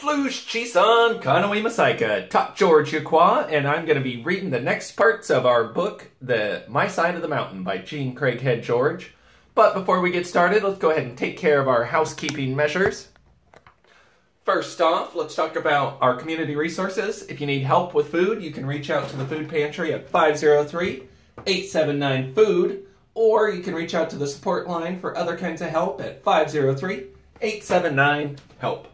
Flush Chisan Kanawi Masaika, Top George Yaqua, and I'm going to be reading the next parts of our book, My Side of the Mountain by Jean Craighead George. But before we get started, let's go ahead and take care of our housekeeping measures. First off, let's talk about our community resources. If you need help with food, you can reach out to the food pantry at 503-879-FOOD, or you can reach out to the support line for other kinds of help at 503-879-HELP.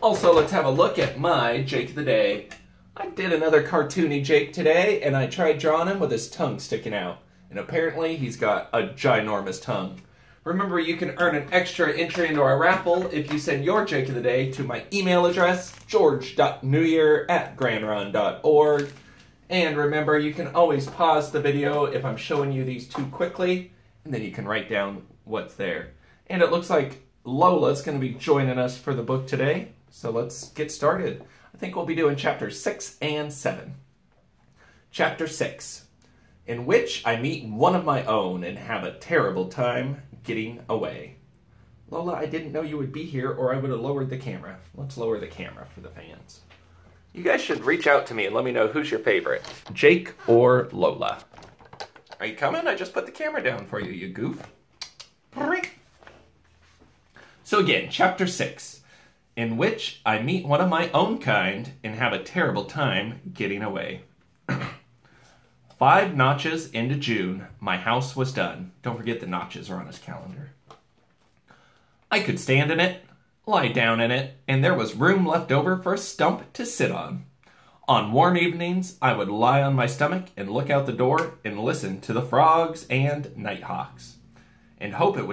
Also, let's have a look at my Jake of the Day. I did another cartoony Jake today, and I tried drawing him with his tongue sticking out. And apparently, he's got a ginormous tongue. Remember, you can earn an extra entry into our raffle if you send your Jake of the Day to my email address, george.newyear@grandron.org. And remember, you can always pause the video if I'm showing you these too quickly, and then you can write down what's there. And it looks like Lola's going to be joining us for the book today. So let's get started. I think we'll be doing chapters 6 and 7. Chapter 6, in which I meet one of my own and have a terrible time getting away. Lola, I didn't know you would be here, or I would have lowered the camera. Let's lower the camera for the fans. You guys should reach out to me and let me know who's your favorite, Jake or Lola. Are you coming? I just put the camera down for you, you goof. So again, chapter 6. In which I meet one of my own kind and have a terrible time getting away. 5 notches into June, my house was done. Don't forget the notches are on his calendar. I could stand in it, lie down in it, and there was room left over for a stump to sit on. On warm evenings, I would lie on my stomach and look out the door and listen to the frogs and nighthawks. And hope it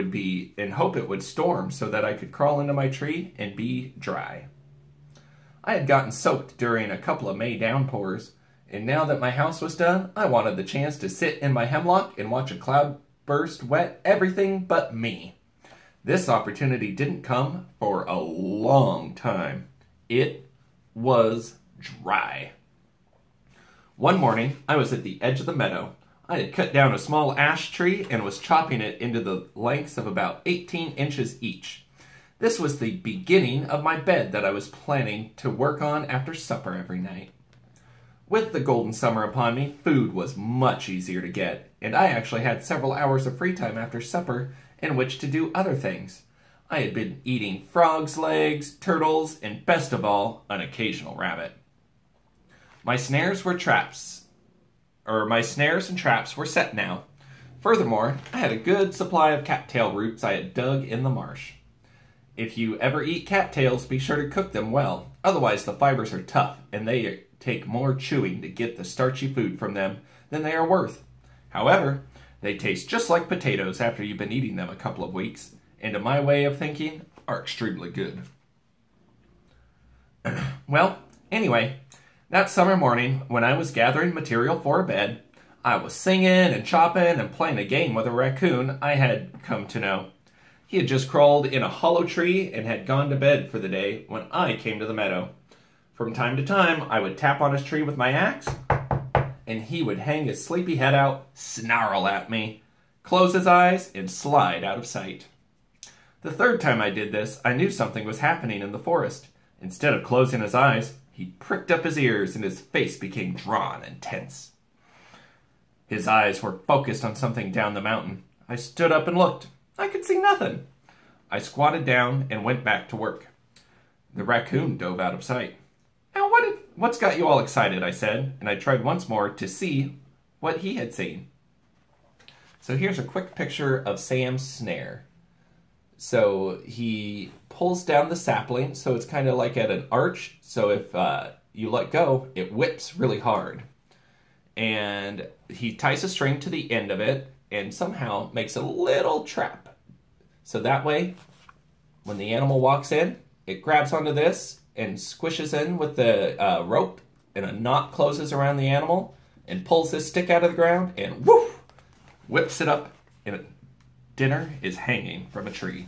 would storm so that I could crawl into my tree and be dry. I had gotten soaked during a couple of May downpours, and now that my house was done, I wanted the chance to sit in my hemlock and watch a cloud burst wet everything but me. This opportunity didn't come for a long time. It was dry. One morning, I was at the edge of the meadow. I had cut down a small ash tree and was chopping it into the lengths of about 18 inches each. This was the beginning of my bed that I was planning to work on after supper every night. With the golden summer upon me, food was much easier to get, and I actually had several hours of free time after supper in which to do other things. I had been eating frogs' legs, turtles, and best of all, an occasional rabbit. My snares and traps were set now. Furthermore, I had a good supply of cattail roots I had dug in the marsh. If you ever eat cattails, be sure to cook them well. Otherwise, the fibers are tough, and they take more chewing to get the starchy food from them than they are worth. However, they taste just like potatoes after you've been eating them a couple of weeks, and to my way of thinking, are extremely good. Well, anyway, that summer morning, when I was gathering material for a bed, I was singing and chopping and playing a game with a raccoon I had come to know. He had just crawled in a hollow tree and had gone to bed for the day when I came to the meadow. From time to time, I would tap on his tree with my axe, and he would hang his sleepy head out, snarl at me, close his eyes, and slide out of sight. The third time I did this, I knew something was happening in the forest. Instead of closing his eyes, he pricked up his ears and his face became drawn and tense. His eyes were focused on something down the mountain. I stood up and looked. I could see nothing. I squatted down and went back to work. The raccoon dove out of sight. Now, what's got you all excited, I said, and I tried once more to see what he had seen. So here's a quick picture of Sam's snare. So he pulls down the sapling, so it's kind of like at an arch. So if you let go, it whips really hard. And he ties a string to the end of it and somehow makes a little trap. So that way, when the animal walks in, it grabs onto this and squishes in with the rope, and a knot closes around the animal and pulls this stick out of the ground and woof, whips it up, and dinner is hanging from a tree.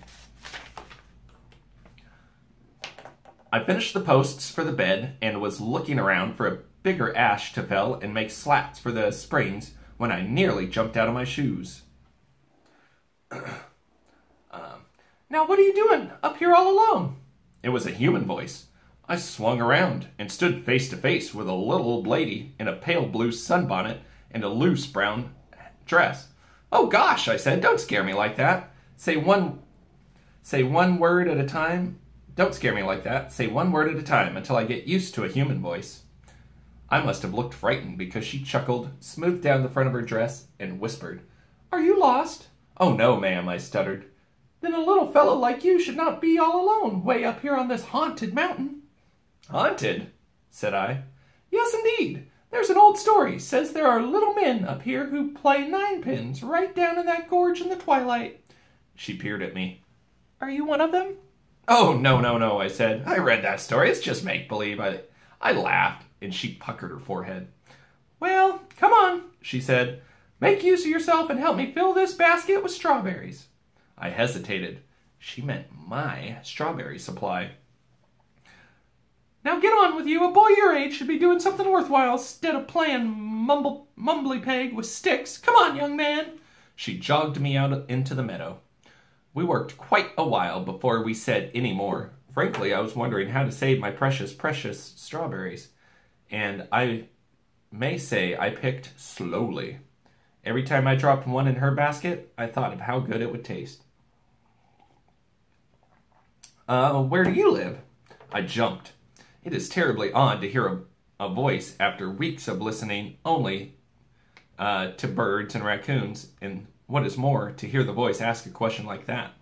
I finished the posts for the bed and was looking around for a bigger ash to fell and make slats for the springs when I nearly jumped out of my shoes. Now what are you doing up here all alone? It was a human voice. I swung around and stood face to face with a little old lady in a pale blue sunbonnet and a loose brown dress. "Oh gosh," I said, "don't scare me like that. Say one word at a time. Don't scare me like that. Say one word at a time until I get used to a human voice." I must have looked frightened because she chuckled, smoothed down the front of her dress, and whispered, "Are you lost?" "Oh no, ma'am," I stuttered. "Then a little fellow like you should not be all alone, way up here on this haunted mountain." "Haunted?" said I. "Yes, indeed. There's an old story. Says there are little men up here who play ninepins right down in that gorge in the twilight." She peered at me. "Are you one of them?" "Oh, no, I said. "I read that story. It's just make-believe." I laughed, and she puckered her forehead. "Well, come on," she said. "Make use of yourself and help me fill this basket with strawberries." I hesitated. She meant my strawberry supply. "Now get on with you. A boy your age should be doing something worthwhile instead of playing mumbly-peg with sticks. Come on, young man." She jogged me out into the meadow. We worked quite a while before we said any more. Frankly, I was wondering how to save my precious, precious strawberries. And I may say I picked slowly. Every time I dropped one in her basket, I thought of how good it would taste. Where do you live?" I jumped. It is terribly odd to hear a voice after weeks of listening only to birds and raccoons, and what is more, to hear the voice ask a question like that.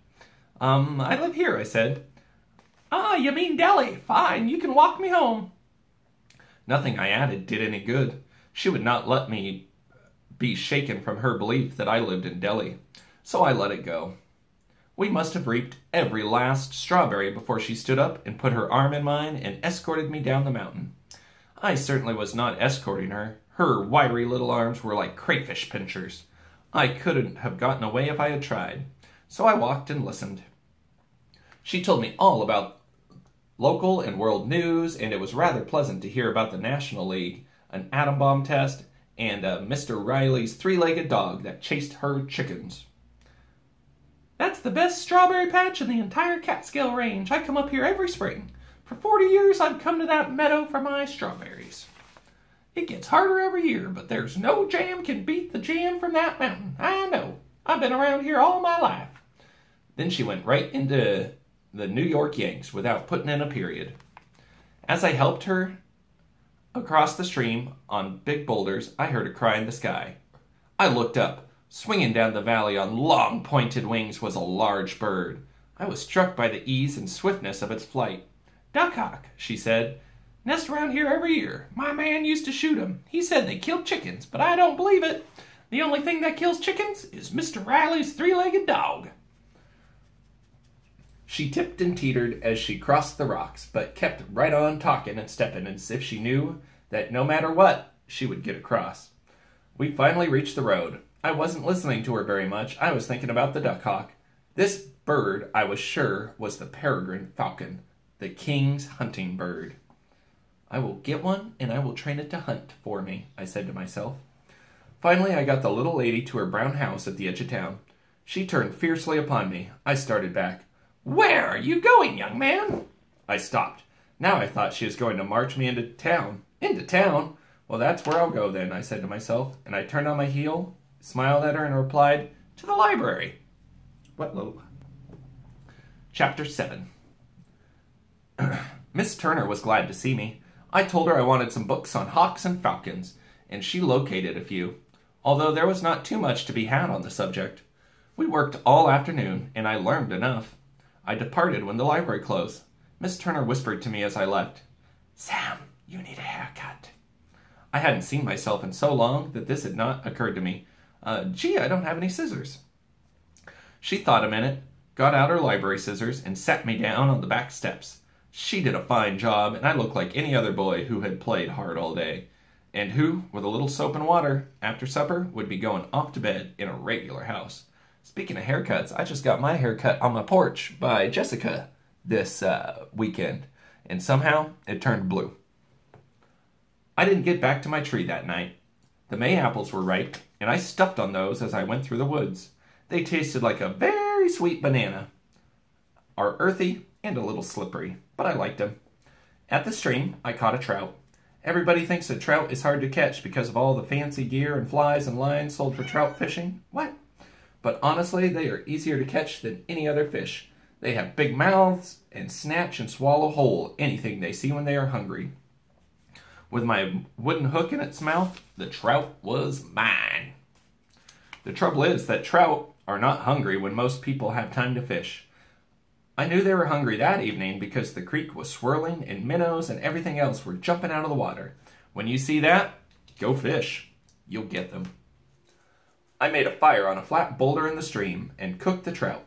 "I live here," I said. "Ah, you mean Delhi. Fine, you can walk me home." Nothing I added did any good. She would not let me be shaken from her belief that I lived in Delhi, so I let it go. We must have reaped every last strawberry before she stood up and put her arm in mine and escorted me down the mountain. I certainly was not escorting her. Her wiry little arms were like crayfish pinchers. I couldn't have gotten away if I had tried, so I walked and listened. She told me all about local and world news, and it was rather pleasant to hear about the National League, an atom bomb test, and Mr. Riley's three-legged dog that chased her chickens. "That's the best strawberry patch in the entire Catskill Range. I come up here every spring. For 40 years I've come to that meadow for my strawberries. It gets harder every year, but there's no jam can beat the jam from that mountain. I know. I've been around here all my life." Then she went right into the New York Yanks without putting in a period. As I helped her across the stream on big boulders, I heard a cry in the sky. I looked up. Swinging down the valley on long pointed wings was a large bird. I was struck by the ease and swiftness of its flight. "Duckhawk," she said. "Nest around here every year. My man used to shoot 'em. He said they killed chickens, but I don't believe it. The only thing that kills chickens is Mr. Riley's three-legged dog." She tipped and teetered as she crossed the rocks, but kept right on talking and stepping as if she knew that no matter what, she would get across. We finally reached the road. I wasn't listening to her very much. I was thinking about the duckhawk. This bird, I was sure, was the peregrine falcon, the king's hunting bird. "I will get one, and I will train it to hunt for me," I said to myself. Finally, I got the little lady to her brown house at the edge of town. She turned fiercely upon me. I started back. "Where are you going, young man?" I stopped. Now I thought she was going to march me into town. Into town? Well, that's where I'll go then, I said to myself, and I turned on my heel, smiled at her, and replied, "To the library." What little? Chapter 7. Miss Turner was glad to see me. I told her I wanted some books on hawks and falcons, and she located a few, although there was not too much to be had on the subject. We worked all afternoon, and I learned enough. I departed when the library closed. Miss Turner whispered to me as I left, "Sam, you need a haircut." I hadn't seen myself in so long that this had not occurred to me. Gee, I don't have any scissors. She thought a minute, got out her library scissors, and sat me down on the back steps. She did a fine job, and I looked like any other boy who had played hard all day, and who, with a little soap and water, after supper, would be going off to bed in a regular house. Speaking of haircuts, I just got my haircut on my porch by Jessica this weekend, and somehow it turned blue. I didn't get back to my tree that night. The May apples were ripe, and I stuffed on those as I went through the woods. They tasted like a very sweet banana, are earthy and a little slippery, but I liked them. At the stream, I caught a trout. Everybody thinks a trout is hard to catch because of all the fancy gear and flies and lines sold for trout fishing. What? But honestly, they are easier to catch than any other fish. They have big mouths and snatch and swallow whole anything they see when they are hungry. With my wooden hook in its mouth, the trout was mine. The trouble is that trout are not hungry when most people have time to fish. I knew they were hungry that evening because the creek was swirling and minnows and everything else were jumping out of the water. When you see that, go fish. You'll get them. I made a fire on a flat boulder in the stream and cooked the trout.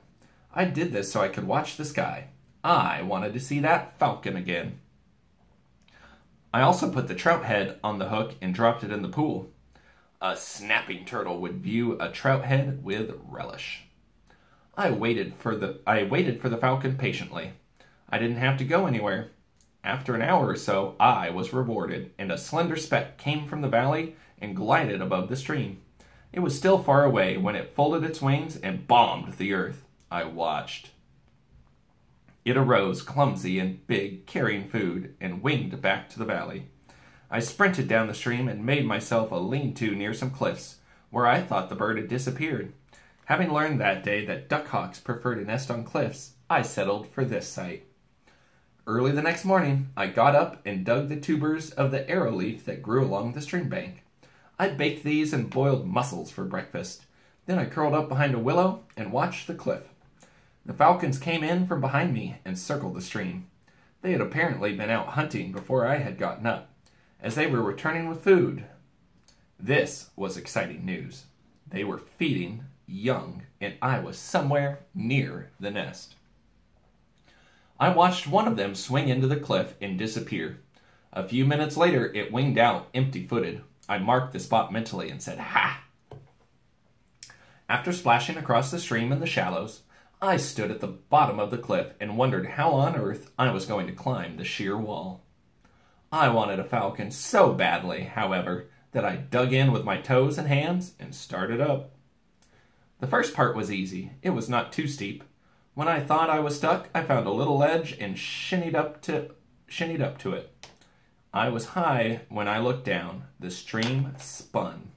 I did this so I could watch the sky. I wanted to see that falcon again. I also put the trout head on the hook and dropped it in the pool. A snapping turtle would view a trout head with relish. I waited for the falcon patiently. I didn't have to go anywhere. After an hour or so, I was rewarded, and a slender speck came from the valley and glided above the stream. It was still far away when it folded its wings and bombed the earth. I watched. It arose, clumsy and big, carrying food, and winged back to the valley. I sprinted down the stream and made myself a lean-to near some cliffs, where I thought the bird had disappeared. Having learned that day that duckhawks prefer to nest on cliffs, I settled for this site. Early the next morning, I got up and dug the tubers of the arrow leaf that grew along the stream bank. I baked these and boiled mussels for breakfast. Then I curled up behind a willow and watched the cliff. The falcons came in from behind me and circled the stream. They had apparently been out hunting before I had gotten up, as they were returning with food. This was exciting news. They were feeding young, and I was somewhere near the nest. I watched one of them swing into the cliff and disappear. A few minutes later, it winged out empty-footed. I marked the spot mentally and said, "Ha!" After splashing across the stream in the shallows, I stood at the bottom of the cliff and wondered how on earth I was going to climb the sheer wall. I wanted a falcon so badly, however, that I dug in with my toes and hands and started up. The first part was easy. It was not too steep. When I thought I was stuck, I found a little ledge and shinnied up to it. I was high when I looked down. The stream spun.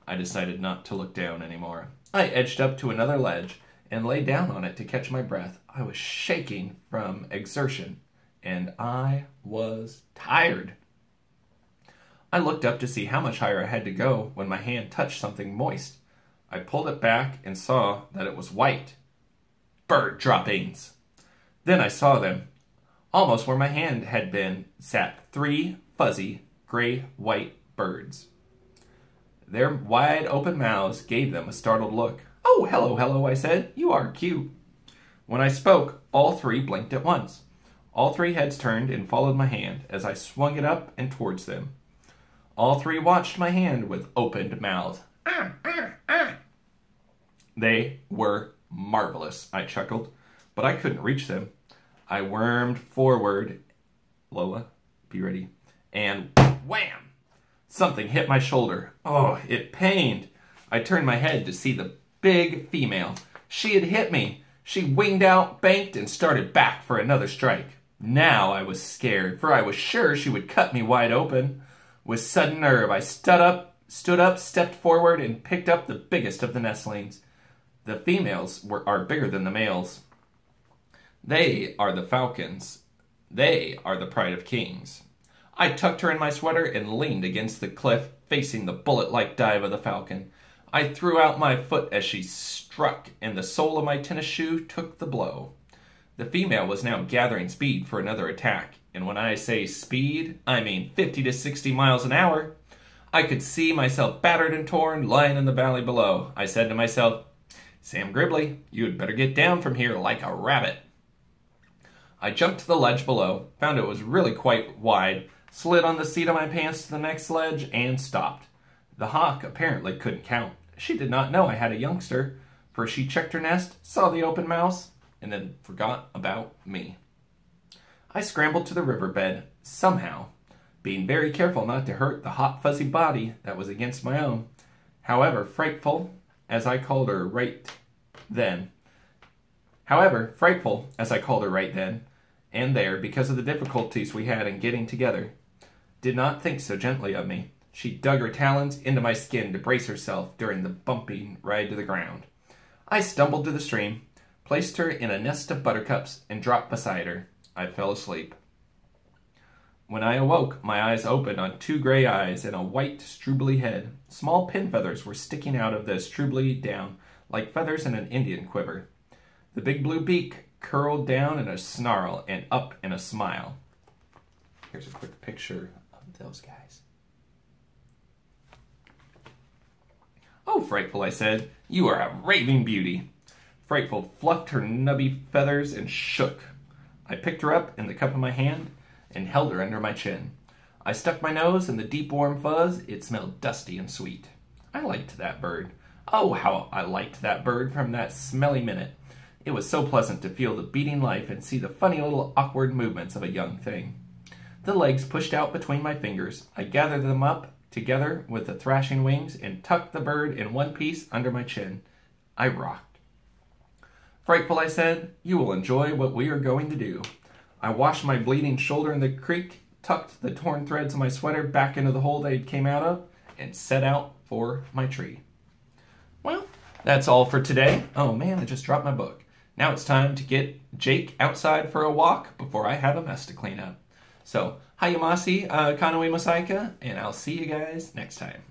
I decided not to look down anymore. I edged up to another ledge and lay down on it to catch my breath. I was shaking from exertion, and I was tired. I looked up to see how much higher I had to go when my hand touched something moist. I pulled it back and saw that it was white. Bird droppings! Then I saw them. Almost where my hand had been sat 3 fuzzy, gray-white birds. Their wide open mouths gave them a startled look. "Oh, hello, hello," I said. "You are cute." When I spoke, all 3 blinked at once. All 3 heads turned and followed my hand as I swung it up and towards them. All 3 watched my hand with opened mouths. They were marvelous, I chuckled, but I couldn't reach them. I wormed forward. Lola, be ready. And wham! Something hit my shoulder. Oh, it pained. I turned my head to see the big female. She had hit me. She winged out, banked, and started back for another strike. Now I was scared, for I was sure she would cut me wide open. With sudden nerve, I stood up, stepped forward, and picked up the biggest of the nestlings. The females are bigger than the males. They are the falcons. They are the pride of kings. I tucked her in my sweater and leaned against the cliff, facing the bullet-like dive of the falcon. I threw out my foot as she struck, and the sole of my tennis shoe took the blow. The female was now gathering speed for another attack, and when I say speed, I mean 50 to 60 miles an hour. I could see myself battered and torn, lying in the valley below. I said to myself, "Sam Gribley, you had better get down from here like a rabbit." I jumped to the ledge below, found it was really quite wide, slid on the seat of my pants to the next ledge, and stopped. The hawk apparently couldn't count. She did not know I had a youngster, for she checked her nest, saw the open mouths, and then forgot about me. I scrambled to the riverbed, somehow, being very careful not to hurt the hot, fuzzy body that was against my own. However, frightful as I called her right then, and there because of the difficulties we had in getting together. Did not think so gently of me. She dug her talons into my skin to brace herself during the bumping ride to the ground. I stumbled to the stream, placed her in a nest of buttercups, and dropped beside her. I fell asleep. When I awoke, my eyes opened on 2 gray eyes and a white, strubly head. Small pin feathers were sticking out of the strubly down, like feathers in an Indian quiver. The big blue beak curled down in a snarl and up in a smile. Here's a quick picture of those guys. "Oh, Frightful," I said, "you are a raving beauty." Frightful fluffed her nubby feathers and shook. I picked her up in the cup of my hand and held her under my chin. I stuck my nose in the deep warm fuzz. It smelled dusty and sweet. I liked that bird. Oh, how I liked that bird from that smelly minute. It was so pleasant to feel the beating life and see the funny little awkward movements of a young thing. The legs pushed out between my fingers. I gathered them up together with the thrashing wings and tucked the bird in one piece under my chin. I rocked. "Frightful," I said, "you will enjoy what we are going to do." I washed my bleeding shoulder in the creek, tucked the torn threads of my sweater back into the hole they came out of, and set out for my tree. Well, that's all for today. Oh man, I just dropped my book. Now it's time to get Jake outside for a walk before I have a mess to clean up. So, hayamasi kanawe masaika, and I'll see you guys next time.